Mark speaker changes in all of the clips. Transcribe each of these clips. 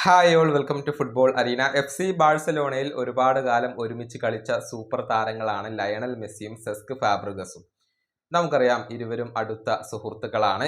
Speaker 1: Hi all welcome to football arena. FC ബാഴ്സലോണയിൽ ഒരുപാട് കാലം ഒരുമിച്ച് കളിച്ച സൂപ്പർ താരങ്ങളാണ് ലയണൽ മെസ്സിയും സെസ്ക് ഫാബ്രിഗസും. നമുക്കറിയാം ഇരുവരും അടുത്ത സുഹൃത്തുക്കളാണ്.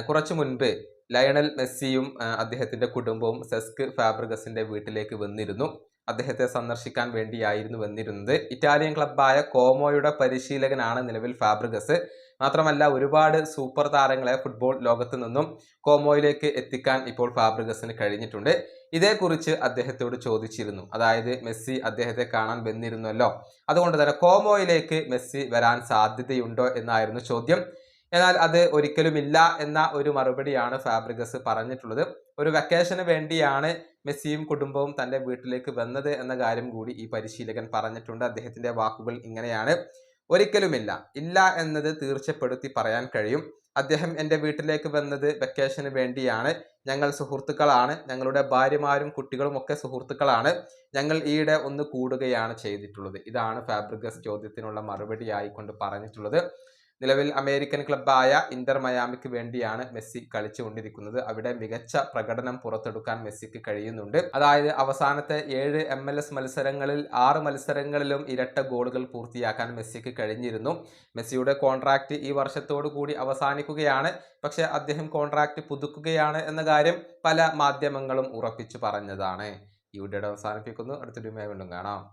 Speaker 1: കുറച്ചു മുൻപ് ലയണൽ മെസ്സിയും അദ്ദേഹത്തിന്റെ കുടുംബവും സെസ്ക് ഫാബ്രിഗസിന്റെ വീട്ടിലേക്ക് വന്നിരുന്നു. അദ്ദേഹത്തെ സന്ദർശിക്കാൻ വേണ്ടിയായിരുന്നു വന്നിരുന്നത്. ഇറ്റാലിയൻ ക്ലബ്ബായ കോമോയുടെ പരിശീലകനാണ് നിലവിൽ ഫാബ്രിഗസ്. മാത്രമല്ല ഒരുപാട് സൂപ്പർ താരങ്ങളെ ഫുട്ബോൾ ലോകത്ത് നിന്നും കോമോയിലേക്ക് എത്തിക്കാൻ ഇപ്പോൾ ഫാബ്രിഗസിന് കഴിഞ്ഞിട്ടുണ്ട്. ഇതേക്കുറിച്ച് അദ്ദേഹത്തോട് ചോദിച്ചിരുന്നു. അതായത് മെസ്സി അദ്ദേഹത്തെ കാണാൻ വന്നിരുന്നല്ലോ, അതുകൊണ്ട് തന്നെ കോമോയിലേക്ക് മെസ്സി വരാൻ സാധ്യതയുണ്ടോ എന്നായിരുന്നു ചോദ്യം. എന്നാൽ അത് ഒരിക്കലുമില്ല എന്ന ഒരു മറുപടിയാണ് ഫാബ്രിഗസ് പറഞ്ഞിട്ടുള്ളത്. ഒരു വെക്കേഷന് വേണ്ടിയാണ് മെസ്സിയും കുടുംബവും തന്റെ വീട്ടിലേക്ക് വന്നത് എന്ന കാര്യം കൂടി ഈ പരിശീലകൻ പറഞ്ഞിട്ടുണ്ട്. അദ്ദേഹത്തിന്റെ വാക്കുകൾ ഇങ്ങനെയാണ്: ഒരിക്കലുമില്ല, ഇല്ല എന്നത് തീർച്ചപ്പെടുത്തി പറയാൻ കഴിയും. അദ്ദേഹം എൻ്റെ വീട്ടിലേക്ക് വന്നത് വെക്കേഷന് വേണ്ടിയാണ്. ഞങ്ങൾ സുഹൃത്തുക്കളാണ്. ഞങ്ങളുടെ ഭാര്യമാരും കുട്ടികളും ഒക്കെ സുഹൃത്തുക്കളാണ്. ഞങ്ങൾ ഈയിടെ ഒന്ന് കൂടുകയാണ് ചെയ്തിട്ടുള്ളത്. ഇതാണ് ഫാബ്രിഗസ് ചോദ്യത്തിനുള്ള മറുപടി ആയിക്കൊണ്ട് പറഞ്ഞിട്ടുള്ളത്. നിലവിൽ അമേരിക്കൻ ക്ലബ്ബായ ഇന്റർ മയാമിക്ക് വേണ്ടിയാണ് മെസ്സി കളിച്ചുകൊണ്ടിരിക്കുന്നത്. അവിടെ മികച്ച പ്രകടനം പുറത്തെടുക്കാൻ മെസ്സിക്ക് കഴിയുന്നുണ്ട്. അതായത് അവസാനത്തെ 7 MLS മത്സരങ്ങളിൽ 6 മത്സരങ്ങളിലും ഇരട്ട ഗോളുകൾ പൂർത്തിയാക്കാൻ മെസ്സിക്ക് കഴിഞ്ഞിരുന്നു. മെസ്സിയുടെ കോൺട്രാക്ട് ഈ വർഷത്തോടു കൂടി അവസാനിക്കുകയാണ്. പക്ഷെ അദ്ദേഹം കോൺട്രാക്ട് പുതുക്കുകയാണ് എന്ന കാര്യം പല മാധ്യമങ്ങളും ഉറപ്പിച്ചു പറഞ്ഞതാണ്. ഈ വീഡിയോ അവസാനിപ്പിക്കുന്നു. അടുത്ത വീഡിയോയുമായി വീണ്ടും കാണാം.